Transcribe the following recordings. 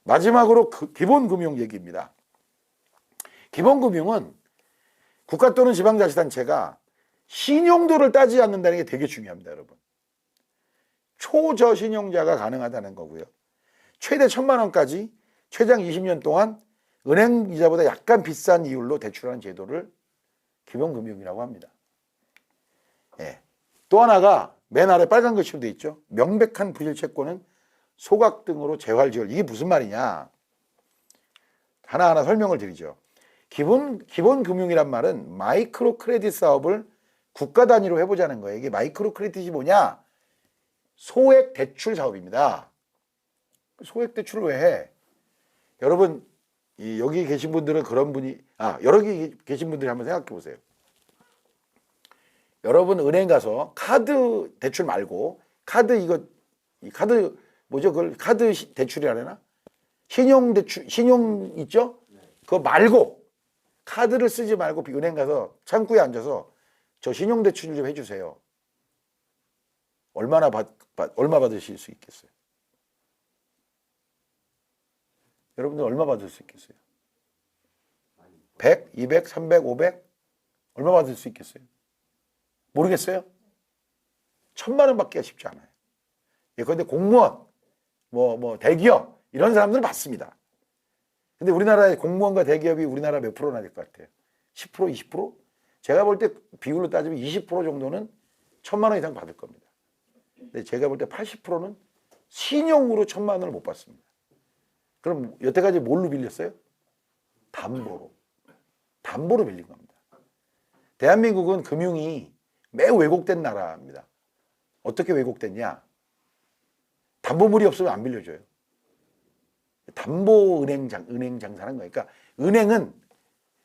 마지막으로 기본금융 얘기입니다. 기본금융은 국가 또는 지방자치단체가 신용도를 따지지 않는다는 게 되게 중요합니다, 여러분. 초저신용자가 가능하다는 거고요. 최대 1,000만 원까지 최장 20년 동안 은행 이자보다 약간 비싼 이율로 대출하는 제도를 기본금융이라고 합니다. 예. 또 하나가 맨 아래 빨간 글씨로 돼 있죠. 명백한 부실채권은 소각 등으로 재활지원. 이게 무슨 말이냐? 하나하나 설명을 드리죠. 기본금융이란 말은 마이크로 크레딧 사업을 국가 단위로 해보자는 거예요. 이게 마이크로 크레딧이 뭐냐? 소액 대출 사업입니다. 소액 대출을 왜 해? 여러분, 여기 계신 분들은 그런 분이, 여러 개 계신 분들이 한번 생각해 보세요. 여러분 은행 가서 카드 대출 말고, 카드 뭐죠? 그걸 카드 대출이라 하나? 신용 대출, 신용 있죠? 그거 말고, 카드를 쓰지 말고 은행 가서 창구에 앉아서 저 신용 대출 좀 해주세요. 얼마 받으실 수 있겠어요? 여러분들 얼마 받을 수 있겠어요? 100, 200, 300, 500? 얼마 받을 수 있겠어요? 모르겠어요? 1,000만 원 받기가 쉽지 않아요. 예, 그런데 공무원, 대기업, 이런 사람들은 받습니다. 근데 우리나라의 공무원과 대기업이 우리나라 몇 프로나 될 것 같아요? 10%, 20%? 제가 볼 때 비율로 따지면 20% 정도는 1,000만 원 이상 받을 겁니다. 근데 제가 볼 때 80%는 신용으로 1,000만 원을 못 받습니다. 그럼 여태까지 뭘로 빌렸어요? 담보로 빌린 겁니다. 대한민국은 금융이 매우 왜곡된 나라입니다. 어떻게 왜곡됐냐? 담보물이 없으면 안 빌려줘요. 담보 은행 장사라는 거예요. 그러니까 은행은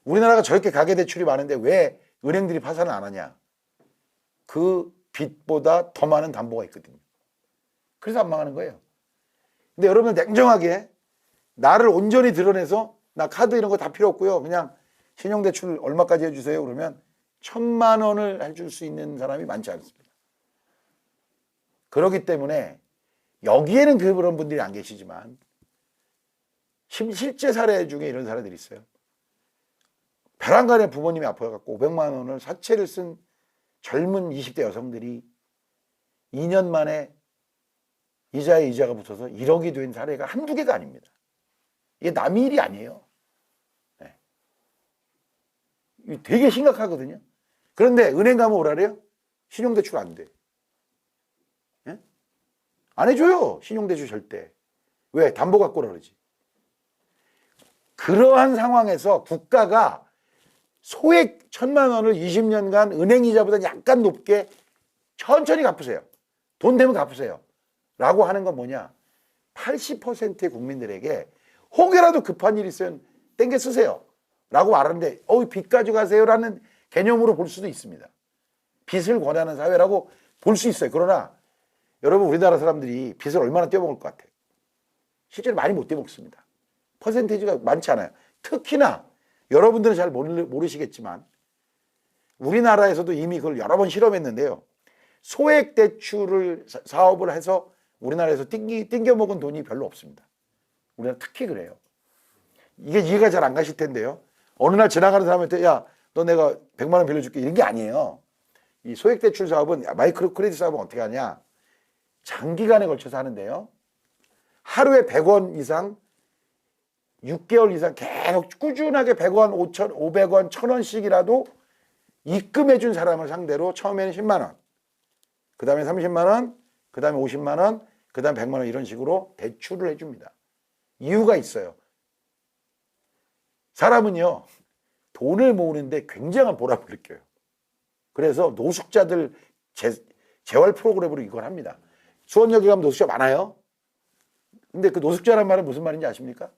우리나라가 저렇게 가계대출이 많은데 왜 은행들이 파산을 안 하냐? 그 빚보다 더 많은 담보가 있거든요. 그래서 안 망하는 거예요. 근데 여러분 냉정하게 나를 온전히 드러내서 나 카드 이런 거 다 필요 없고요. 그냥 신용대출 얼마까지 해주세요. 그러면 1,000만 원을 해줄 수 있는 사람이 많지 않습니다. 그렇기 때문에 여기에는 그런 분들이 안 계시지만 실제 사례 중에 이런 사례들이 있어요. 벼랑간에 부모님이 아파갖고 500만 원을 사채를 쓴 젊은 20대 여성들이 2년 만에 이자에 이자가 붙어서 1억이 된 사례가 한두 개가 아닙니다. 이게 남의 일이 아니에요. 네. 되게 심각하거든요. 그런데 은행 가면 오라 그래요? 신용대출 안 돼. 네? 안 해줘요. 신용대출 절대. 왜? 담보 갖고 오라 그러지. 그러한 상황에서 국가가 소액 1,000만 원을 20년간 은행 이자보다 약간 높게 천천히 갚으세요. 돈 되면 갚으세요. 라고 하는 건 뭐냐? 80%의 국민들에게 혹여라도 급한 일이 있으면 땡겨 쓰세요. 라고 말하는데 빚 가져가세요 라는 개념으로 볼 수도 있습니다. 빚을 권하는 사회라고 볼 수 있어요. 그러나 여러분 우리나라 사람들이 빚을 얼마나 떼어먹을 것 같아요? 실제로 많이 못 떼어먹습니다. 퍼센테이지가 많지 않아요. 특히나 여러분들은 잘 모르시겠지만 우리나라에서도 이미 그걸 여러 번 실험했는데요. 소액 대출을 사업을 해서 우리나라에서 띵겨 먹은 돈이 별로 없습니다. 우리나라 특히 그래요. 이게 이해가 잘 안 가실 텐데요. 어느 날 지나가는 사람한테 야, 너 내가 100만 원 빌려줄게 이런 게 아니에요. 이 소액 대출 사업은 마이크로 크레딧 사업은 어떻게 하냐? 장기간에 걸쳐서 하는데요. 하루에 100원 이상 6개월 이상 계속 꾸준하게 100원, 5천, 500원, 1,000원씩이라도 입금해 준 사람을 상대로 처음에는 10만 원, 그 다음에 30만 원, 그 다음에 50만 원, 그 다음에 100만 원 이런 식으로 대출을 해줍니다. 이유가 있어요. 사람은요, 돈을 모으는데 굉장한 보람을 느껴요. 그래서 노숙자들 재활 프로그램으로 이걸 합니다. 수원역에 가면 노숙자 많아요. 근데 그 노숙자란 말은 무슨 말인지 아십니까?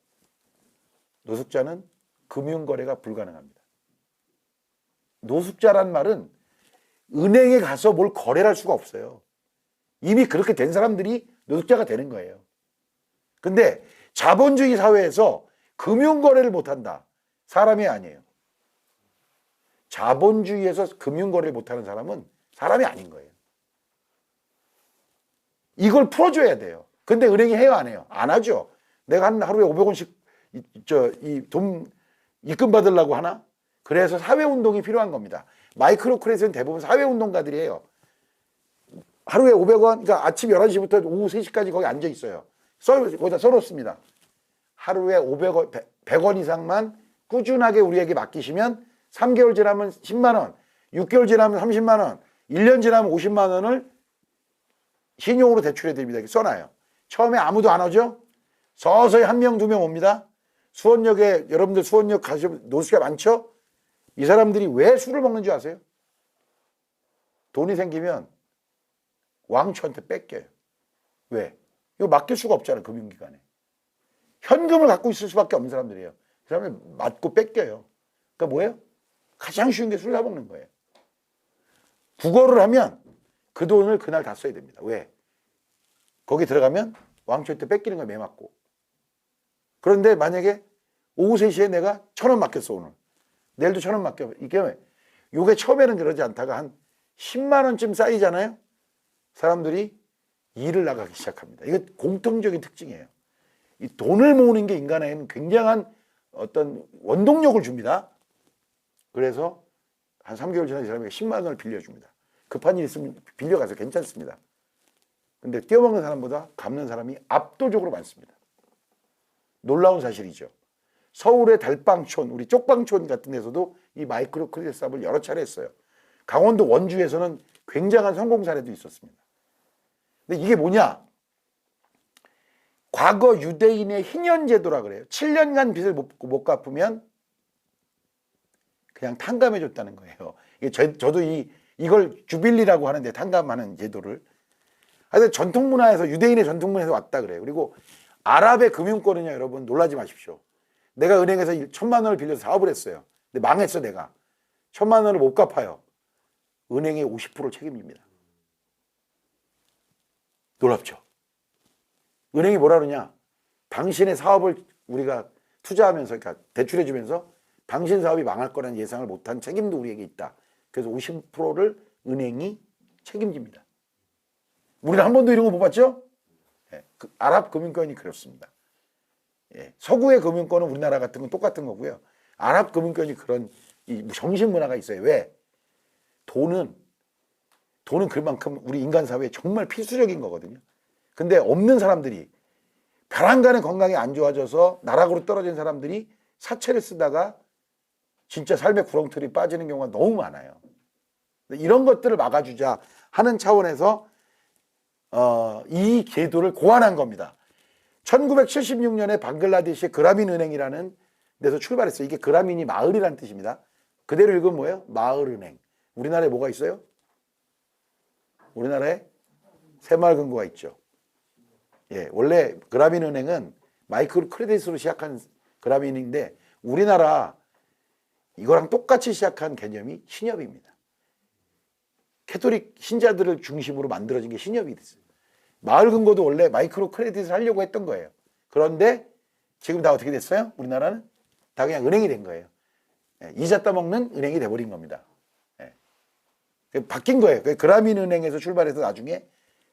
노숙자는 금융거래가 불가능합니다. 노숙자란 말은 은행에 가서 뭘 거래를 할 수가 없어요. 이미 그렇게 된 사람들이 노숙자가 되는 거예요. 근데 자본주의 사회에서 금융거래를 못한다. 사람이 아니에요. 자본주의에서 금융거래를 못하는 사람은 사람이 아닌 거예요. 이걸 풀어줘야 돼요. 근데 은행이 해요, 안 해요? 안 하죠. 내가 한 하루에 500원씩 이 돈 입금 받으려고 하나? 그래서 사회운동이 필요한 겁니다. 마이크로 크레딧은 대부분 사회운동가들이에요. 하루에 500원, 그러니까 아침 11시부터 오후 3시까지 거기 앉아 있어요. 거기다 써놓습니다. 하루에 500원, 100원 이상만 꾸준하게 우리에게 맡기시면 3개월 지나면 10만 원, 6개월 지나면 30만 원, 1년 지나면 50만 원을 신용으로 대출해 드립니다. 이렇게 써놔요. 처음에 아무도 안 오죠? 서서히 한 명, 두 명 옵니다. 수원역에, 여러분들 수원역 가시면 노숙자 많죠? 이 사람들이 왜 술을 먹는 줄 아세요? 돈이 생기면 왕초한테 뺏겨요. 왜? 이거 맡길 수가 없잖아요. 금융기관에. 현금을 갖고 있을 수밖에 없는 사람들이에요. 그 사람을 맞고 뺏겨요. 그러니까 뭐예요? 가장 쉬운 게 술 사먹는 거예요. 국어를 하면 그 돈을 그날 다 써야 됩니다. 왜? 거기 들어가면 왕초한테 뺏기는 거예요. 매 맞고. 그런데 만약에 오후 3시에 내가 1,000원 맡겼어 오늘. 내일도 1,000원 맡겨. 이게 처음에는 그러지 않다가 한 10만 원쯤 쌓이잖아요. 사람들이 일을 나가기 시작합니다. 이거 공통적인 특징이에요. 이 돈을 모으는 게 인간에게는 굉장한 어떤 원동력을 줍니다. 그래서 한 3개월 지난 이 사람에게 10만 원을 빌려줍니다. 급한 일 있으면 빌려가서 괜찮습니다. 근데 떼어먹는 사람보다 갚는 사람이 압도적으로 많습니다. 놀라운 사실이죠. 서울의 달방촌, 우리 쪽방촌 같은 데서도 이 마이크로 크레딧 사업을 여러 차례 했어요. 강원도 원주에서는 굉장한 성공 사례도 있었습니다. 근데 이게 뭐냐? 과거 유대인의 희년제도라 그래요. 7년간 빚을 못 갚으면 그냥 탕감해 줬다는 거예요. 저도 이걸 주빌리라고 하는데, 탕감하는 제도를. 하여튼 전통 문화에서, 유대인의 전통 문화에서 왔다 그래요. 그리고 아랍의 금융권은요, 여러분 놀라지 마십시오. 내가 은행에서 1,000만 원을 빌려서 사업을 했어요. 근데 망했어, 내가. 1,000만 원을 못 갚아요. 은행의 50%를 책임집니다. 놀랍죠? 은행이 뭐라 그러냐? 당신의 사업을 우리가 투자하면서, 그러니까 대출해주면서 당신 사업이 망할 거라는 예상을 못한 책임도 우리에게 있다. 그래서 50%를 은행이 책임집니다. 우리는 한 번도 이런 거 못 봤죠? 아랍 금융권이 그렇습니다. 서구의 금융권은 우리나라 같은 건 똑같은 거고요. 아랍 금융권이 그런 이 정신 문화가 있어요. 왜? 돈은 그만큼 우리 인간 사회에 정말 필수적인 거거든요. 근데 없는 사람들이, 벼랑간의 건강이 안 좋아져서 나락으로 떨어진 사람들이 사채를 쓰다가 진짜 삶의 구렁텅이 빠지는 경우가 너무 많아요. 이런 것들을 막아주자 하는 차원에서 이 제도를 고안한 겁니다. 1976년에 방글라데시의 그라민 은행이라는 데서 출발했어요. 이게 그라민이 마을이라는 뜻입니다. 그대로 읽으면 뭐예요? 마을은행. 우리나라에 뭐가 있어요? 우리나라에 새마을금고가 있죠. 원래 그라민 은행은 마이크로 크레딧으로 시작한 그라민인데, 우리나라 이거랑 똑같이 시작한 개념이 신협입니다. 캐토릭 신자들을 중심으로 만들어진 게 신협이 됐어요. 마을금고도 원래 마이크로 크레딧을 하려고 했던 거예요. 그런데 지금 다 어떻게 됐어요? 우리나라는 다 그냥 은행이 된 거예요. 이자 따먹는 은행이 돼버린 겁니다. 바뀐 거예요. 그라민 은행에서 출발해서 나중에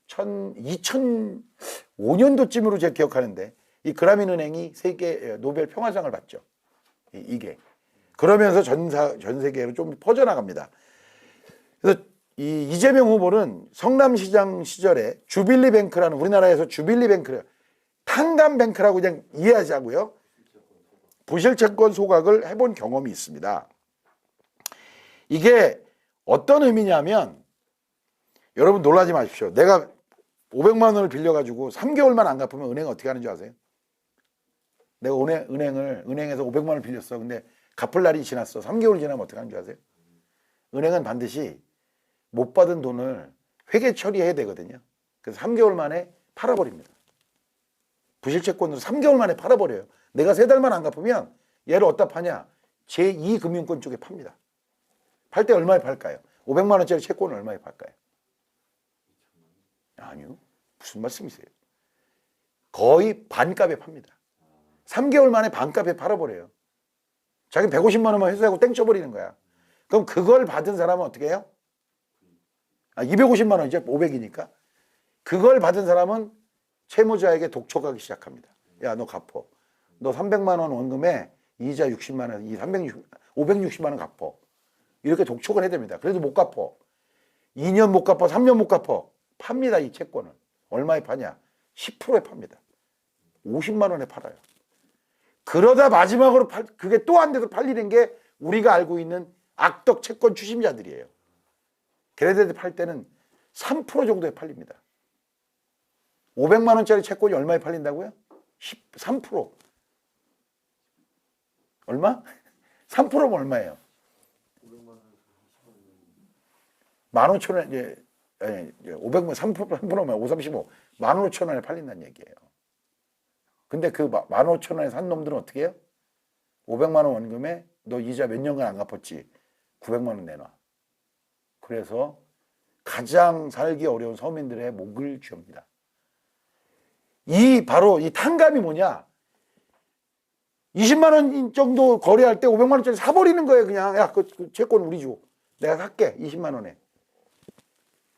2005년도쯤으로 제가 기억하는데, 이 그라민 은행이 세계 노벨 평화상을 받죠. 이게. 그러면서 전 세계로 좀 퍼져나갑니다. 그래서 이 이재명 후보는 성남시장 시절에 주빌리뱅크라는, 우리나라에서 주빌리뱅크를 탕감뱅크라고 그냥 이해하자고요. 부실채권 소각을 해본 경험이 있습니다. 이게 어떤 의미냐면, 여러분 놀라지 마십시오. 내가 500만 원을 빌려가지고 3개월만 안 갚으면 은행은 어떻게 하는 줄 아세요? 내가 은행에서 500만 원을 빌렸어. 근데 갚을 날이 지났어. 3개월 지나면 어떻게 하는 줄 아세요? 은행은 반드시 못 받은 돈을 회계 처리해야 되거든요. 그래서 3개월 만에 팔아버립니다. 부실채권으로 3개월 만에 팔아버려요. 내가 3달만 안 갚으면 얘를 어디다 파냐? 제2금융권 쪽에 팝니다. 팔 때 얼마에 팔까요? 500만 원짜리 채권을 얼마에 팔까요? 아니요. 무슨 말씀이세요? 거의 반값에 팝니다. 3개월 만에 반값에 팔아버려요. 자기 150만 원만 회수하고 땡쳐버리는 거야. 그럼 그걸 받은 사람은 어떻게 해요? 250만 원이죠. 500이니까. 그걸 받은 사람은 채무자에게 독촉하기 시작합니다. 야, 너 갚어. 너 300만 원 원금에 이자 60만 원, 이 560만 원 갚어. 이렇게 독촉을 해야 됩니다. 그래도 못 갚어. 2년 못 갚아, 3년 못 갚아. 팝니다, 이 채권을. 얼마에 파냐? 10%에 팝니다. 50만 원에 팔아요. 그러다 마지막으로 그게 또 안 돼서 팔리는 게 우리가 알고 있는 악덕 채권 추심자들이에요. 걔네들 팔 때는 3% 정도에 팔립니다. 500만 원짜리 채권이 얼마에 팔린다고요? 13%. 얼마? 3%면 얼마예요? 15,000원, 이제, 500만, 3%면 535. 15,000원에 팔린다는 얘기예요. 근데 그 15,000원에 산 놈들은 어떻게 해요? 500만 원 원금에 너 이자 몇 년간 안 갚았지? 900만 원 내놔. 그래서 가장 살기 어려운 서민들의 목을 쥐옵니다. 바로 이 탕감이 뭐냐? 20만 원 정도 거래할 때 500만 원짜리 사버리는 거예요. 그냥 야, 그 채권 우리 줘. 내가 살게. 20만 원에.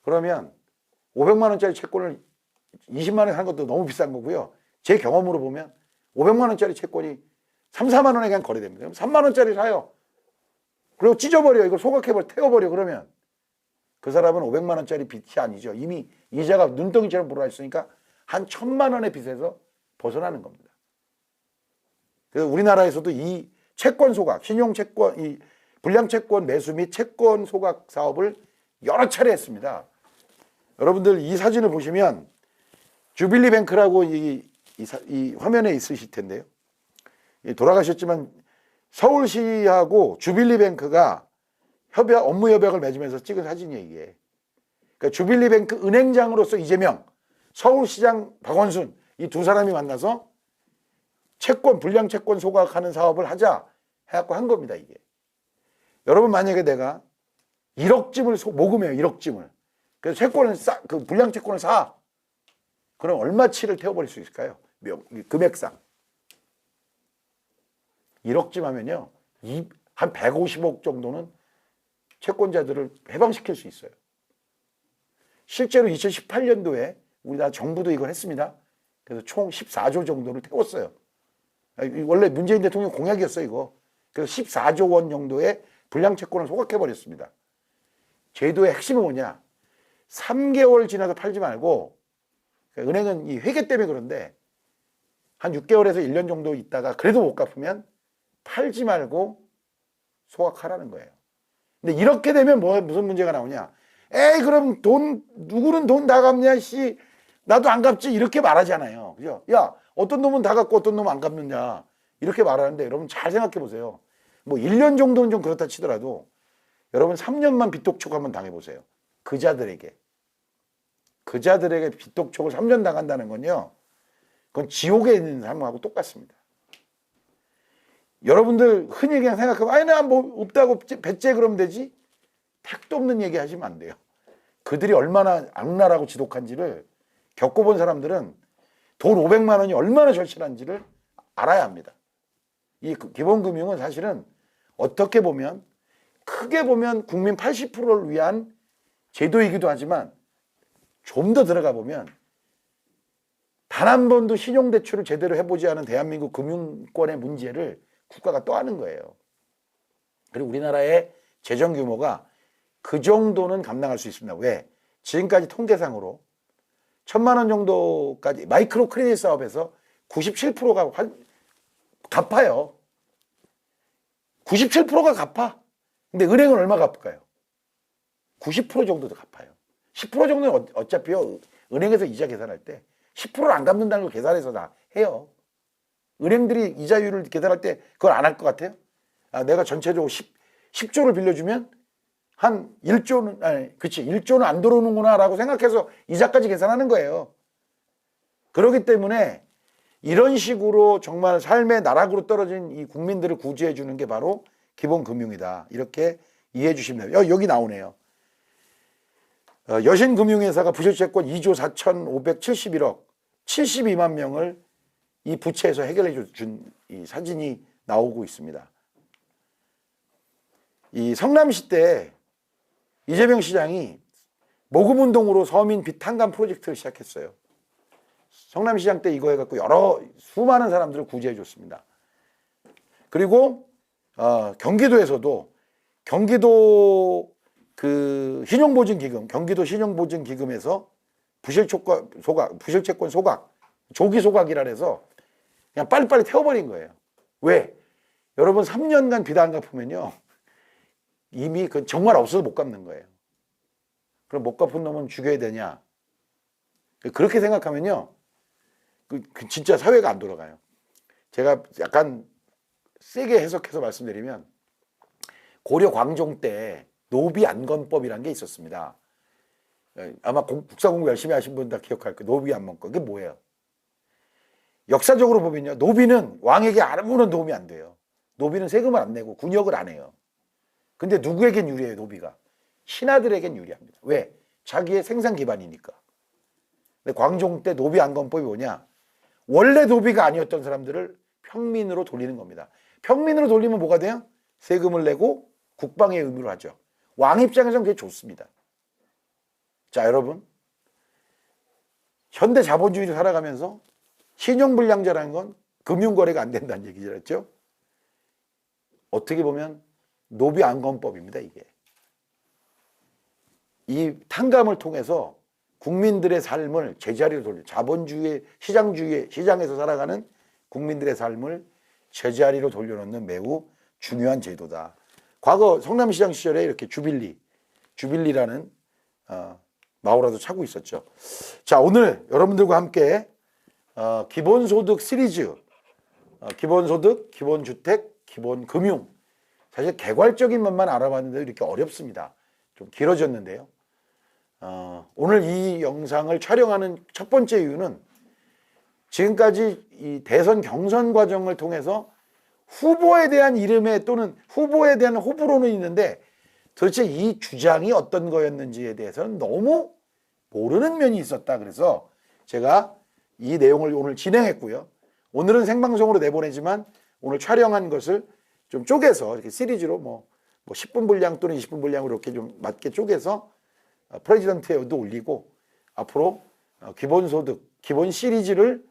그러면 500만 원짜리 채권을 20만 원에 산 것도 너무 비싼 거고요. 제 경험으로 보면 500만 원짜리 채권이 3, 4만 원에 그냥 거래됩니다. 그럼 3만 원짜리 사요. 그리고 찢어버려. 이걸 소각해버려. 태워버려. 그러면 그 사람은 500만 원짜리 빚이 아니죠. 이미 이자가 눈덩이처럼 불어있으니까 한 1,000만 원의 빚에서 벗어나는 겁니다. 그래서 우리나라에서도 이 채권 소각, 신용채권, 이 불량채권 매수 및 채권 소각 사업을 여러 차례 했습니다. 여러분들 이 사진을 보시면 주빌리 뱅크라고 이 화면에 있으실 텐데요. 돌아가셨지만 서울시하고 주빌리 뱅크가 업무 협약을 맺으면서 찍은 사진이에요, 이게. 그러니까 주빌리 뱅크 은행장으로서 이재명, 서울시장 박원순 이 두 사람이 만나서 불량 채권 소각하는 사업을 하자 해갖고 한 겁니다, 이게. 여러분 만약에 내가 1억쯤을 모금해요, 1억쯤을. 그래서 그 불량 채권을 사. 그럼 얼마치를 태워버릴 수 있을까요? 금액상. 1억쯤 하면요, 한 150억 정도는 채권자들을 해방시킬 수 있어요. 실제로 2018년도에 우리나라 정부도 이걸 했습니다. 그래서 총 14조 정도를 태웠어요. 원래 문재인 대통령 공약이었어요, 이거. 그래서 14조 원 정도의 불량 채권을 소각해버렸습니다. 제도의 핵심은 뭐냐? 3개월 지나서 팔지 말고, 은행은 이 회계 때문에 그런데 한 6개월에서 1년 정도 있다가 그래도 못 갚으면 팔지 말고 소각하라는 거예요. 근데 이렇게 되면 무슨 문제가 나오냐? 에이, 그럼 누구는 돈 다 갚냐, 씨. 나도 안 갚지. 이렇게 말하잖아요. 그죠? 야, 어떤 놈은 다 갚고 어떤 놈은 안 갚느냐. 이렇게 말하는데 여러분 잘 생각해 보세요. 뭐 1년 정도는 좀 그렇다 치더라도 여러분 3년만 빚독촉 한번 당해보세요. 그자들에게 빚독촉을 3년 당한다는 건요, 그건 지옥에 있는 사람하고 똑같습니다. 여러분들 흔히 그냥 생각하고, 아니, 나 뭐 없다고 배째 그러면 되지? 택도 없는 얘기 하시면 안 돼요. 그들이 얼마나 악랄하고 지독한지를 겪어본 사람들은 돈 500만 원이 얼마나 절실한지를 알아야 합니다. 이 기본금융은 사실은 어떻게 보면, 크게 보면 국민 80%를 위한 제도이기도 하지만 좀 더 들어가 보면 단 한 번도 신용대출을 제대로 해보지 않은 대한민국 금융권의 문제를 국가가 떠안은 거예요. 그리고 우리나라의 재정 규모가 그 정도는 감당할 수 있습니다. 왜? 지금까지 통계상으로 1,000만 원 정도까지 마이크로 크레딧 사업에서 97%가 갚아요. 97%가 갚아. 근데 은행은 얼마 갚을까요? 90% 정도도 갚아요. 10% 정도는 어차피요, 은행에서 이자 계산할 때 10%를 안 갚는다는 걸 계산해서 다 해요. 은행들이 이자율을 계산할 때 그걸 안 할 것 같아요? 내가 전체적으로 10조를 빌려주면 한 1조는, 그치, 1조는 안 들어오는구나 라고 생각해서 이자까지 계산하는 거예요. 그렇기 때문에 이런 식으로 정말 삶의 나락으로 떨어진 이 국민들을 구제해 주는 게 바로 기본금융이다. 이렇게 이해해 주시면 돼요. 여기 나오네요. 여신금융회사가 부실채권 2조 4,571억 72만 명을 이 부채에서 해결해 준 이 사진이 나오고 있습니다. 이 성남시 때 이재명 시장이 모금운동으로 서민 빚 탕감 프로젝트를 시작했어요. 성남시장 때 이거 해갖고 여러 수많은 사람들을 구제해 줬습니다. 그리고 경기도에서도 경기도 그 신용보증기금, 경기도 신용보증기금에서 부실채권 소각, 조기 소각이라 해서 그냥 빨리빨리 태워버린 거예요. 왜? 여러분 3년간 빚 안 갚으면요 이미 그 정말 없어서 못 갚는 거예요. 그럼 못 갚은 놈은 죽여야 되냐? 그렇게 생각하면요 그 진짜 사회가 안 돌아가요. 제가 약간 세게 해석해서 말씀드리면 고려 광종 때 노비 안건법이라는 게 있었습니다. 아마 국사 공부 열심히 하신 분 다 기억할 거예요. 노비 안건법. 그게 뭐예요? 역사적으로 보면요 노비는 왕에게 아무런 도움이 안 돼요. 노비는 세금을 안 내고 군역을 안 해요. 근데 누구에겐 유리해요? 노비가 신하들에겐 유리합니다. 왜? 자기의 생산 기반이니까. 근데 광종 때 노비 안건법이 뭐냐? 원래 노비가 아니었던 사람들을 평민으로 돌리는 겁니다. 평민으로 돌리면 뭐가 돼요? 세금을 내고 국방의 의무를 하죠. 왕 입장에서는 그게 좋습니다. 자, 여러분, 현대 자본주의를 살아가면서 신용불량자라는 건 금융거래가 안 된다는 얘기죠. 어떻게 보면 노비안건법입니다, 이게. 이 탕감을 통해서 국민들의 삶을 제자리로 돌려, 자본주의, 시장에서 살아가는 국민들의 삶을 제자리로 돌려놓는 매우 중요한 제도다. 과거 성남시장 시절에 이렇게 주빌리라는 마오라도 차고 있었죠. 자, 오늘 여러분들과 함께 기본소득 시리즈, 기본소득, 기본주택, 기본금융. 사실 개괄적인 것만 알아봤는데 이렇게 어렵습니다. 좀 길어졌는데요. 오늘 이 영상을 촬영하는 첫 번째 이유는 지금까지 이 대선 경선 과정을 통해서 후보에 대한 이름에 또는 후보에 대한 호불호는 있는데 도대체 이 주장이 어떤 거였는지에 대해서는 너무 모르는 면이 있었다. 그래서 제가 이 내용을 오늘 진행했고요. 오늘은 생방송으로 내보내지만 오늘 촬영한 것을 좀 쪼개서 이렇게 시리즈로 뭐 10분 분량 또는 20분 분량으로 이렇게 좀 맞게 쪼개서 프레지던트에도 올리고 앞으로 기본소득, 기본 시리즈를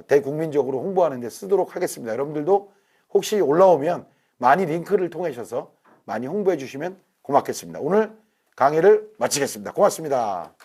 대국민적으로 홍보하는 데 쓰도록 하겠습니다. 여러분들도 혹시 올라오면 많이 링크를 통하셔서 많이 홍보해 주시면 고맙겠습니다. 오늘 강의를 마치겠습니다. 고맙습니다.